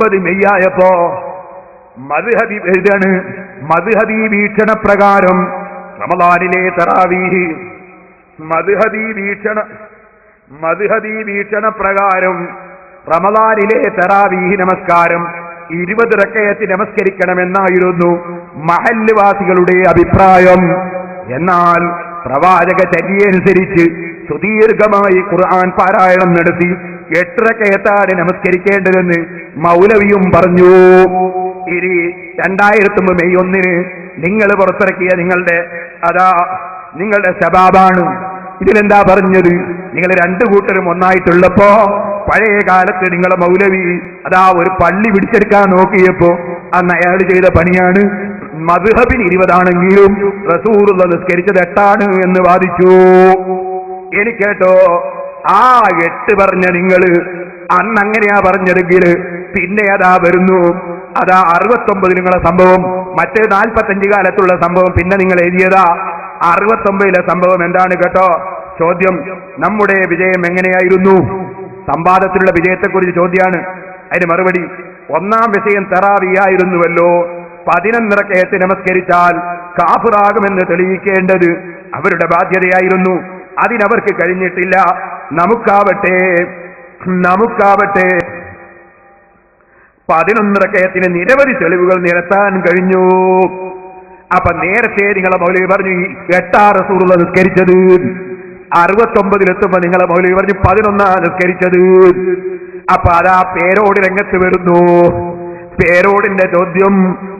29 മെയ്യായപ്പോ മദ്ഹബി വീക്ഷണപ്രകാരം റമളാനിലെ തറാവീഹ് മദ്ഹബി വീക്ഷണപ്രകാരം റമളാനിലെ തറാവീഹ് നമസ്കാരം 20 റക്അത്ത് നമസ്കരിക്കണമെന്നായിരുന്നു മഹല്ല് വാസികളുടെ അഭിപ്രായം. എന്നാൽ പ്രവാചക ചര്യനുസരിച്ച് സുദീർഘമായി ഖുർആൻ പാരായണം നടത്തി 8 റക്അത്താണ് നമസ്കരിക്കേണ്ടതെന്ന് മൗലവിയും പറഞ്ഞു. ഇനി 2001 മെയ് 1 നിങ്ങൾ പുറത്തിറക്കിയ നിങ്ങളുടെ ശബാബാണ്. ഇതിലെന്താ പറഞ്ഞത്? നിങ്ങൾ 2 കൂട്ടരും ഒന്നായിട്ടുള്ളപ്പോ പഴയ കാലത്ത് നിങ്ങളെ മൗലവി ഒരു പള്ളി പിടിച്ചെടുക്കാൻ നോക്കിയപ്പോ അന്ന് അയാൾ ചെയ്ത പണിയാണ്. മദ്ഹബിന് 20 ആണെങ്കിലും റസൂലുള്ളാഹി നിസ്കരിച്ചത് 8 ആണ് എന്ന് വാദിച്ചു. എനിക്കേട്ടോ ആ 8 പറഞ്ഞ നിങ്ങൾ അന്ന് അങ്ങനെയാ പറഞ്ഞതെങ്കിൽ പിന്നെ വരുന്നു 69 നിങ്ങളെ സംഭവം, മറ്റേ 45 കാലത്തുള്ള സംഭവം പിന്നെ നിങ്ങൾ എഴുതിയതാ. 69 സംഭവം എന്താണ് കേട്ടോ? ചോദ്യം, നമ്മുടെ വിജയം എങ്ങനെയായിരുന്നു? സംവാദത്തിലുള്ള വിജയത്തെക്കുറിച്ച് ചോദ്യമാണ്. അതിന് മറുപടി, ഒന്നാം വിഷയം തറാവിയായിരുന്നുവല്ലോ. 11 റക്അത്ത് നമസ്കരിച്ചാൽ കാഫിറാകുമെന്ന് തെളിയിക്കേണ്ടത് അവരുടെ ബാധ്യതയായിരുന്നു. അതിനവർക്ക് കഴിഞ്ഞിട്ടില്ല. നമുക്കാവട്ടെ 11 റക്അത്തിന് നിരവധി തെളിവുകൾ നിരത്താൻ കഴിഞ്ഞു. അപ്പൊ നേരത്തെ നിങ്ങളെ മൗലവി പറഞ്ഞു 8 റസൂലുള്ളാഹി നിസ്കരിച്ചത്. 69 നിങ്ങളെ മൗലവി പറഞ്ഞു 11 നിസ്കരിച്ചത്. അപ്പൊ പേരോട് രംഗത്ത് വരുന്നു. പേരോടിന്റെ ചോദ്യം,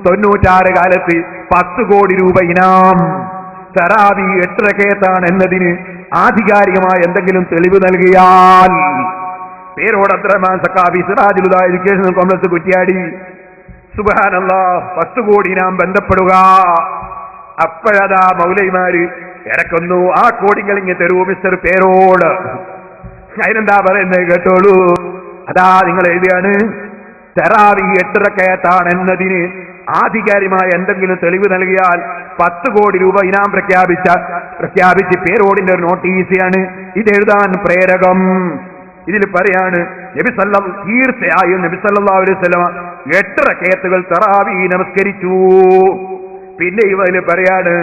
96 കാലത്ത് 10 കോടി രൂപ ഇനാം തറാവി 8 റക്അത്താണ് എന്നതിന് ആധികാരികമായ എന്തെങ്കിലും തെളിവ് നൽകിയാൽ. പേരോട് അബ്ദുറഹ്മാൻ സഖാഫി, സിറാജുൽ ഹുദ എഡ്യൂക്കേഷണൽ കോംപ്ലക്സ്, കുറ്റ്യാടി. സുബ്ഹാനല്ലാഹ്, 10 കോടി ഇനാം ബന്ധപ്പെടുക. അപ്പോഴതാ മൗലവിമാര് ഇറക്കുന്നു, ആ കോടികൾ ഇങ്ങ് തരൂ മിസ്റ്റർ പേരോട്. അതിനെന്താ പറയുന്നത് കേട്ടോളൂ. നിങ്ങൾ എഴുതിയാണ് തറാവി 8 റക്അത്താണ് എന്നതിന് ആധികാരികമായ എന്തെങ്കിലും തെളിവ് നൽകിയാൽ 10 കോടി രൂപ ഇനാം പ്രഖ്യാപിച്ച് പേരോടിന്റെ ഒരു നോട്ടീസാണ് ഇതെഴുതാൻ പ്രേരകം. ഇതിൽ പറയാണ് തീർച്ചയായും നബി സല്ലല്ലാഹു അലൈഹി വസല്ലം 8 റക്അത്തുകൾ തറാവി നമസ്കരിച്ചു. പിന്നെ ഇതിൽ പറയാണ്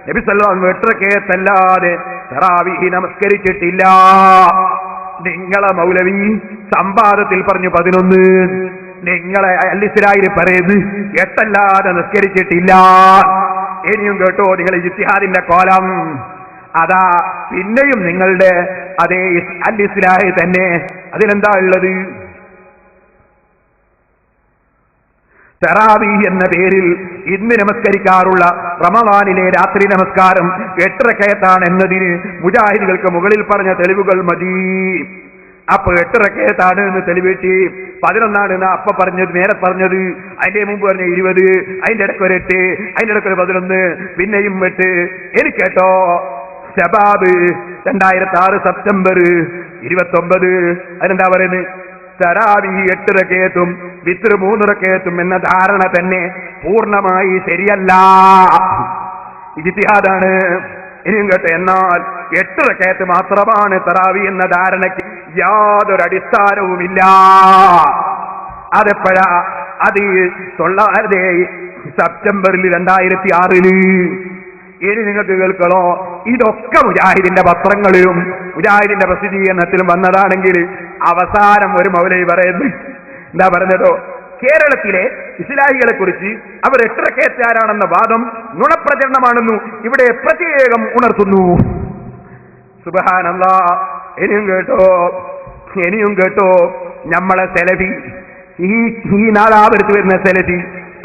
നബി സല്ലല്ലാഹു അലൈഹി വസല്ലം 8 റക്അത്തല്ലാതെ തറാവി നമസ്കരിച്ചിട്ടില്ല. നിങ്ങളെ മൗലവി സംവാദത്തിൽ പറഞ്ഞു 11, നിങ്ങളെ അൽ-ഇസ്രായിൽ പറയുന്നത് 8 അല്ലാതെ നിസ്കരിച്ചിട്ടില്ല. ഇനിയും കേട്ടോ നിങ്ങൾ ഇജ്തിഹാദിന്റെ കോലം. പിന്നെയും നിങ്ങളുടെ അതേ അൽ-ഇസ്ലാഹി തന്നെ. അതിലെന്താ ഉള്ളത്? തറാവീഹ് എന്ന പേരിൽ ഇന്ന് നമസ്കരിക്കാറുള്ള റമളാനിലെ രാത്രി നമസ്കാരം 8 റക്അത്താണ് എന്നതിന് മുജാഹിദുകൾക്ക് മുകളിൽ പറഞ്ഞ തെളിവുകൾ മതി. അപ്പൊ 8 റക്അത്താണ് എന്ന് തെളിവിട്ടി. 11 എന്നാ അപ്പൊ പറഞ്ഞത്, നേരെ പറഞ്ഞത്. അതിന്റെ മുമ്പ് പറഞ്ഞ 20, അതിന്റെ ഇടയ്ക്ക് ഒരു 8, അതിന്റെ ഇടയ്ക്ക് ഒരു 11, പിന്നെയും 8. എനിക്കേട്ടോ ശബാബ് 2006 സെപ്റ്റംബർ 29 അതിനെന്താ പറയുന്നത്? തറാവീഹ് 8 റക്അത്തും വിത്ർ 3 റക്അത്തും എന്ന ധാരണ തന്നെ പൂർണ്ണമായി ശരിയല്ല. ഇജ്തിഹാദാണ്. ഇനിയും കേട്ടോ, എന്നാൽ 8 റക്അത്ത് മാത്രമാണ് തറാവീഹ് എന്ന ധാരണയ്ക്ക് യാതൊരു അടിസ്ഥാനവുമില്ല. അതെപ്പോഴാ? അത് 9 സെപ്റ്റംബറിൽ 2006. ഇനി നിങ്ങൾക്ക് കേൾക്കണോ? ഇതൊക്കെ മുജാഹിദിന്റെ പത്രങ്ങളിലും മുജാഹിദിന്റെ പ്രസിദ്ധീകരണത്തിലും വന്നതാണെങ്കിൽ അവസാനം ഒരു മൗലവി പറയുന്നു, എന്താ പറഞ്ഞതോ? കേരളത്തിലെ ഇസ്ലാഹികളെ കുറിച്ച് അവർ 8 റക്അത്തുകാരാണെന്ന വാദം നുണപ്രചരണമാണെന്നു ഇവിടെ പ്രത്യേകം ഉണർത്തുന്നു. സുബ്ഹാനല്ലാഹ്. ഇനിയും കേട്ടോ നമ്മളെ സെലഫി, ഈ നാലാപുരത്ത് വരുന്ന സെലഫി,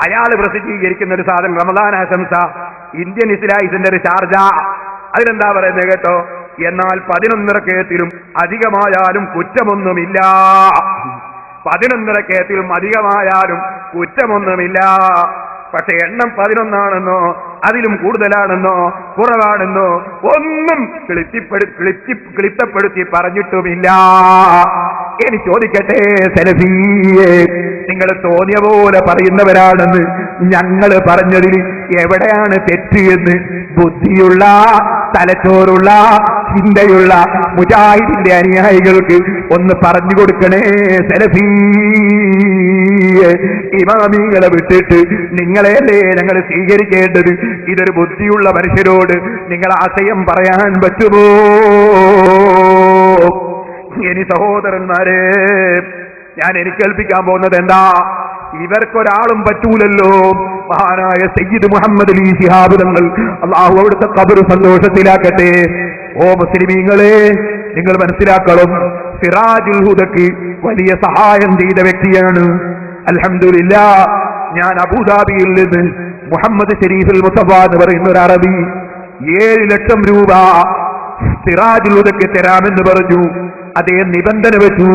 അയാൾ പ്രസിദ്ധീകരിക്കുന്ന ഒരു സാധനം റമദാൻ ആശംസ, ഇന്ത്യൻ ഇസ്ലാഹി സെന്റർ ഷാർജ. അതിലെന്താ പറയുന്നത് കേട്ടോ? എന്നാൽ 11 റക്അത്തിലും അധികമായാലും കുറ്റമൊന്നുമില്ല. 11 റക്അത്തിലും അധികമായാലും കുറ്റമൊന്നുമില്ല. പക്ഷെ എണ്ണം 11 ആണെന്നോ അതിലും കൂടുതലാണെന്നോ കുറവാണെന്നോ ഒന്നും ക്ലിപ്തപ്പെടുത്തി പറഞ്ഞിട്ടുമില്ല. ഇനി ചോദിക്കട്ടെ സെലഫിയെ, നിങ്ങൾ തോന്നിയ പോലെ പറയുന്നവരാണെന്ന് ഞങ്ങൾ പറഞ്ഞതിൽ എവിടെയാണ് തെറ്റ് എന്ന് ബുദ്ധിയുള്ള, തലച്ചോറുള്ള, ചിന്തയുള്ള മുജാഹിദിന്റെ അനുയായികൾക്ക് ഒന്ന് പറഞ്ഞു കൊടുക്കണേ സെലഫിയെ. ഇമാമിങ്ങളെ വിട്ടിട്ട് നിങ്ങളെയല്ലേ ഞങ്ങൾ സ്വീകരിക്കേണ്ടത്? ഇതൊരു ബുദ്ധിയുള്ള മനുഷ്യരോട് നിങ്ങൾ ആശയം പറയാൻ പറ്റുമോ? ഇനി സഹോദരന്മാരെ, ഞാൻ എനിക്ക് കേൾപ്പിക്കാൻ പോകുന്നത് എന്താ? ഇവർക്കൊരാളും പറ്റൂലല്ലോ. മഹാനായ സയ്യിദ് മുഹമ്മദ് അലി ശിഹാബ് തങ്ങൾ, അള്ളാഹു അവിടുത്തെ ഖബർ സന്തോഷത്തിലാക്കട്ടെ. ഓ മുസ്ലിമീങ്ങളെ, നിങ്ങൾ മനസ്സിലാക്കണം, സിറാജുൽ ഹുദക്ക് വലിയ സഹായം ചെയ്ത വ്യക്തിയാണ്. അൽഹംദുലില്ലാഹ്, ഞാൻ അബൂദാബിയിൽ നിന്ന് മുഹമ്മദ് ഷരീഫുൽ മുസ്തഫ എന്ന് പറയുന്ന ഒരു അറബി 7 ലക്ഷം രൂപ സിറാജുൽ ഹുദക്ക് തരാമെന്ന് പറഞ്ഞു. അതേ നിബന്ധന വെച്ചു,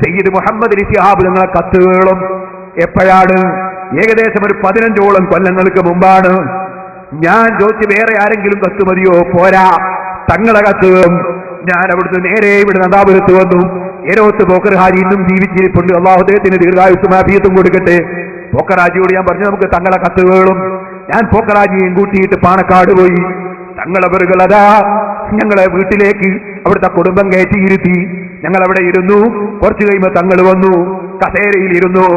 സയ്യിദ് മുഹമ്മദ് അലി ശിഹാബ് തങ്ങളെ കത്ത് വേണം. എപ്പോഴാണ്? ഏകദേശം ഒരു 15ഓളം കൊല്ലങ്ങൾക്ക് മുമ്പാണ്. ഞാൻ ചോദിച്ചു, വേറെ ആരെങ്കിലും കത്ത് മതിയോ? പോരാ, തങ്ങളെ കത്ത്. ഞാൻ അവിടുന്ന് നേരെ ഇവിടെ നദാപുരത്ത് വന്നു. ഏരോത്ത് പോക്കർ ഹാജി ഇന്നും ജീവിച്ചിരിപ്പുണ്ട്. അള്ളാഹു അദ്ദേഹത്തിന് ദീർഘായുസ്സും ആഫിയത്തും കൊടുക്കട്ടെ. പോക്കർ ഹാജിയോട് ഞാൻ പറഞ്ഞു, നമുക്ക് തങ്ങളെ കത്ത് വേണം. ഞാൻ പോക്കർ ഹാജിയെയും കൂട്ടിയിട്ട് പാണക്കാട് പോയി. തങ്ങളവറുകൾ അതാ ഞങ്ങളെ വീട്ടിലേക്ക് അവിടുത്തെ കുടുംബം കയറ്റിയിരുത്തി. ഞങ്ങൾ അവിടെ ഇരുന്നു. കുറച്ചു കഴിയുമ്പോൾ തങ്ങൾ വന്നു, കസേരയിൽ ഇരുന്നു,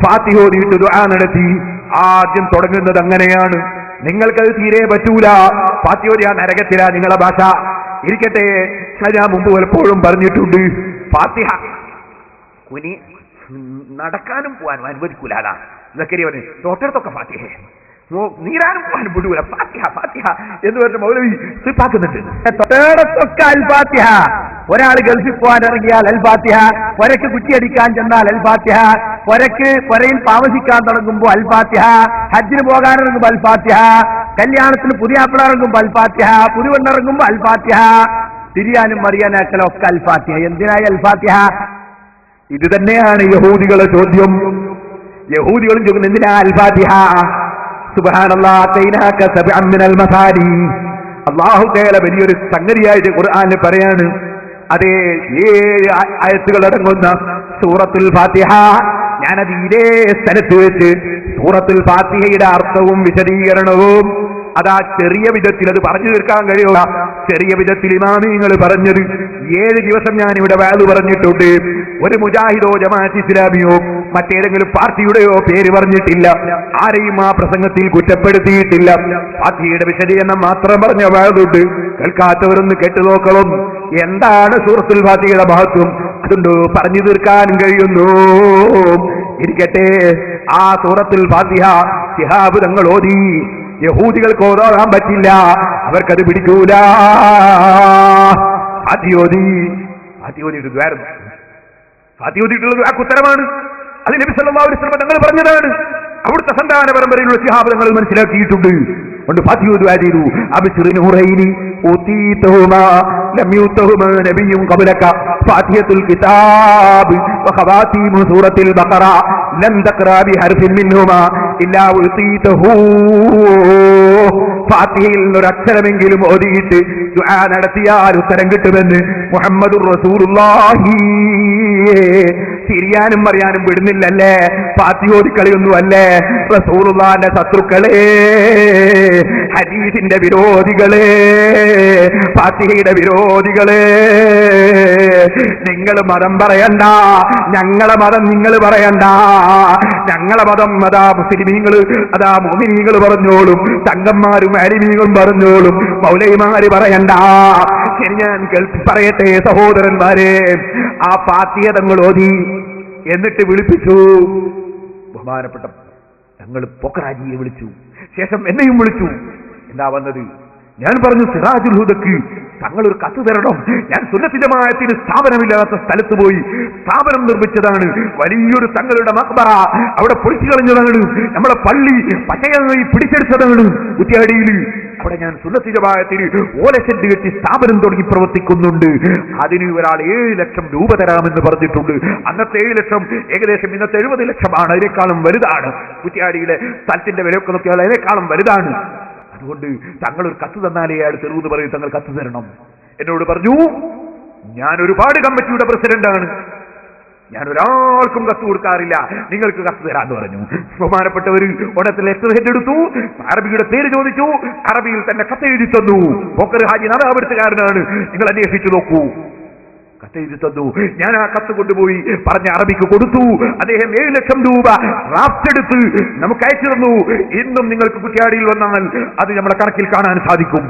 ഫാത്തിഹ ഓതിയിട്ട് ദുആ നടത്തി. ആദ്യം തുടങ്ങുന്നത് അങ്ങനെയാണ്. നിങ്ങൾക്കത് തീരെ പറ്റൂല. ഫാത്തിഹ ഓതിയാ നരകത്തിലാ നിങ്ങളെ ഭാഷ. ഇരിക്കട്ടെ, ഞാൻ മുമ്പ് പലപ്പോഴും പറഞ്ഞിട്ടുണ്ട്, ഫാത്തിഹ കുനി നടക്കാനും പോകാനും അനുവദിക്കൂല. ഇതൊക്കെ പറഞ്ഞു തൊട്ടടുത്തൊക്കെ ഫാത്തിഹ, നീരാനും പോകാനും വിടൂല. ഫാത്തിഹ ഫാത്തിഹ എന്ന് പറഞ്ഞ മൗലവി സിപ്പാക്കുന്നുണ്ട്. തൊട്ടടുത്തൊക്കെ അൽ ഫാത്തിഹ. ഒരാൾ ഗൾഫിൽ പോകാൻ ഇറങ്ങിയാൽ അൽ ഫാത്തിഹ, പുരക്ക് കുറ്റിയടിക്കാൻ ചെന്നാൽ അൽ ഫാത്തിഹ, പുരയിൽ താമസിക്കാൻ തുടങ്ങുമ്പോൾ അൽ ഫാത്തിഹ, ഹജ്ജിന് പോകാനിറങ്ങുമ്പോൾ അൽ ഫാത്തിഹ, കല്യാണത്തിന് പുതിയ ആപ്പിള ഇറങ്ങുമ്പോൾ അൽ ഫാത്തിഹ, പുതുവെണ്ണിറങ്ങുമ്പോൾ അൽ ഫാത്തിഹ, തിരിയാനും മറിയാനാക്കലും ഒക്കെ അൽ ഫാത്തിഹ. എന്തിനായി അൽ ഫാത്തിഹ? ഇത് തന്നെയാണ് യഹൂദികളെ ചോദ്യം. യഹൂദികളും ചോദിക്കുന്നത് എന്തിനാ അൽ ഫാത്തിഹ? സുബ്ഹാനല്ലാഹ്, തൈനാക സബ്അൻ മിനൽ മസാനി. അല്ലാഹു തആല വലിയൊരു സംഗതിയായിട്ട് ഖുർആനിൽ പറയാണ്. അതേ 7 ആയത്തുകൾ അടങ്ങുന്ന സൂറത്തുൽ ഫാത്തിഹ. ഞാനത് ഇതേ സ്ഥലത്ത് വെച്ച് സൂറത്തുൽ ഫാത്തിഹയുടെ അർത്ഥവും വിശദീകരണവും അതാ ചെറിയ വിധത്തിൽ അത് പറഞ്ഞു തീർക്കാൻ കഴിയുക. ചെറിയ വിധത്തിൽ ഇമാമിങ്ങൾ പറഞ്ഞത് 7 ദിവസം ഞാൻ ഇവിടെ വാദ് പറഞ്ഞിട്ടുണ്ട്. ഒരു മുജാഹിദോ ജമാഅത്ത് ഇസ്ലാമിയോ മറ്റേതെങ്കിലും പാർട്ടിയുടെയോ പേര് പറഞ്ഞിട്ടില്ല. ആരെയും ആ പ്രസംഗത്തിൽ കുറ്റപ്പെടുത്തിയിട്ടില്ല. ഫാത്തിഹയുടെ വിശദീകരണം മാത്രം പറഞ്ഞ വാദുണ്ട്. കേൾക്കാത്തവരൊന്ന് കേട്ടു നോക്കണം. എന്താണ് സൂറത്തുൽ ഫാത്തിഹയുടെ മഹത്വം? അതുകൊണ്ട് പറഞ്ഞു തീർക്കാൻ കഴിയുന്നു. ഇരിക്കട്ടെ, ആ സൂറത്തുൽ ഫാത്തിഹ ശിഹാബ് തങ്ങൾ ഓതി. യഹൂദികൾക്ക് ഓതാൻ പറ്റില്ല, അവർക്കത് പിടിക്കൂല. ഫാത്തിഹോദിയിട്ടുള്ളത് ആ ഉത്തരമാണ്. അത് നബി സല്ലല്ലാഹു അലൈഹി വസല്ലം തങ്ങൾ പറഞ്ഞതാണ്. അവിടുത്തെ സന്താന പരമ്പരയിലുള്ള ശിഹാബ് തങ്ങൾ മനസ്സിലാക്കിയിട്ടുണ്ട്. കൊണ്ട് ഫാത്തിഹ ചെയ്തു. അബ്ശിർ നൂറൈനി ഉതീതഹുമാ ലം യൂതഹുമാ നബിയ്യുൻ ഖബലക ഫാത്തിഹത്തുൽ കിതാബ് വഖവാതീമു സൂറത്തുൽ ബഖറ ലം തഖറ ബിഹർഫിൻ മിൻഹുമാ ഇല്ലാ ഉതീതഹു. ഫാത്തിഹയിൽ ഒരു അക്ഷരമെങ്കിലും ഓതിയിട്ട് ദുആ നടത്തിയാൽ ഉത്തരം കിട്ടുമെന്ന് മുഹമ്മദുർ റസൂലുള്ളാഹി. തിരിയാനും പറയാനും വിടുന്നില്ലല്ലേ? ഫാത്തിഹ ഓതിക്കളിയൊന്നും അല്ലേ? റസൂലുള്ളാഹിന്റെ ശത്രുക്കളെ, ഹദീസിന്റെ വിരോധികളെ, ഫാത്തിഹയുടെ വിരോധികളെ, നിങ്ങൾ മതം പറയണ്ട. ഞങ്ങളെ മതം നിങ്ങൾ പറയണ്ട. ഞങ്ങളെ മതം അതാ മുസ്ലിമീങ്ങൾ, അതാ മുഅ്മിനീങ്ങൾ പറഞ്ഞോളും, തങ്കന്മാരും അലിമീങ്ങളും പറഞ്ഞോളും, മൗലവിമാര് പറയണ്ട. ശരി, ഞാൻ പറയട്ടെ സഹോദരന്മാരെ, ആ ഫാത്തിഹ തങ്ങൾ ഓതി. എന്നിട്ട് വിളിപ്പിച്ചു. ബഹുമാനപ്പെട്ട ഞങ്ങൾ പോക്കറാജിയെ വിളിച്ചു. ശേഷം എന്നെയും വിളിച്ചു. എന്താ വന്നത്? ഞാൻ പറഞ്ഞു, സിറാജുൽ ഹുദക്ക് തങ്ങളൊരു കത്ത് തരണം. ഞാൻ സുന്നത്ത് ജമാഅത്തിന് സ്ഥാപനമില്ലാത്ത സ്ഥലത്ത് പോയി സ്ഥാപനം നിർമ്മിച്ചതാണ്. വലിയൊരു തങ്ങളുടെ മഖ്ബറ അവിടെ പൊളിച്ചു കളഞ്ഞതാണ്. നമ്മളെ പള്ളി പച്ചയായി പിടിച്ചെടുത്തതാണ് കുറ്റിയാടിയിൽ. അവിടെ ഞാൻ സുന്നത്ത് ജമാഅത്തിന് ഓലശെഡ് കെട്ടി സ്ഥാപനം തുടങ്ങി പ്രവർത്തിക്കുന്നുണ്ട്. അതിന് ഒരാൾ 7 ലക്ഷം രൂപ തരാമെന്ന് പറഞ്ഞിട്ടുണ്ട്. അന്നത്തെ 7 ലക്ഷം ഏകദേശം ഇന്നത്തെ 70 ലക്ഷമാണ്. അതിനേക്കാളും വലുതാണ്. കുറ്റിയാടിയുടെ സ്ഥലത്തിന്റെ വിലയൊക്കെ നോക്കിയാൽ അതിനേക്കാളും വലുതാണ്. അതുകൊണ്ട് തങ്ങൾ ഒരു കത്ത് തന്നാലേ അയാൾ തെരുവെന്ന് പറയും. തങ്ങൾ കത്ത് തരണം. എന്നോട് പറഞ്ഞു, ഞാൻ ഒരുപാട് കമ്മിറ്റിയുടെ പ്രസിഡന്റാണ്, ഞാൻ ഒരാൾക്കും കത്ത് കൊടുക്കാറില്ല, നിങ്ങൾക്ക് കത്ത് തരാന്ന് പറഞ്ഞു. ബഹുമാനപ്പെട്ടവർ ഉടനെ ലെറ്റർ ഹെഡ് എടുത്തു. അറബിയുടെ പേര് ചോദിച്ചു. അറബിയിൽ തന്നെ കത്ത് എഴുതി തന്നു. പോക്കർ ഹാജി നദാപുരത്തുകാരനാണ്, നിങ്ങൾ അന്വേഷിച്ചു നോക്കൂ. കത്തെഴുതി തന്നു. ഞാൻ ആ കത്ത് കൊണ്ടുപോയി പറഞ്ഞ അറബിക്ക് കൊടുത്തു. അദ്ദേഹം 7 ലക്ഷം രൂപ ഡ്രാഫ്റ്റ് എടുത്ത് നമുക്ക് അയച്ചു തന്നു. ഇന്നും നിങ്ങൾക്ക് കുറ്റ്യാടിയിൽ വന്നാൽ അത് നമ്മുടെ കണക്കിൽ കാണാൻ സാധിക്കും.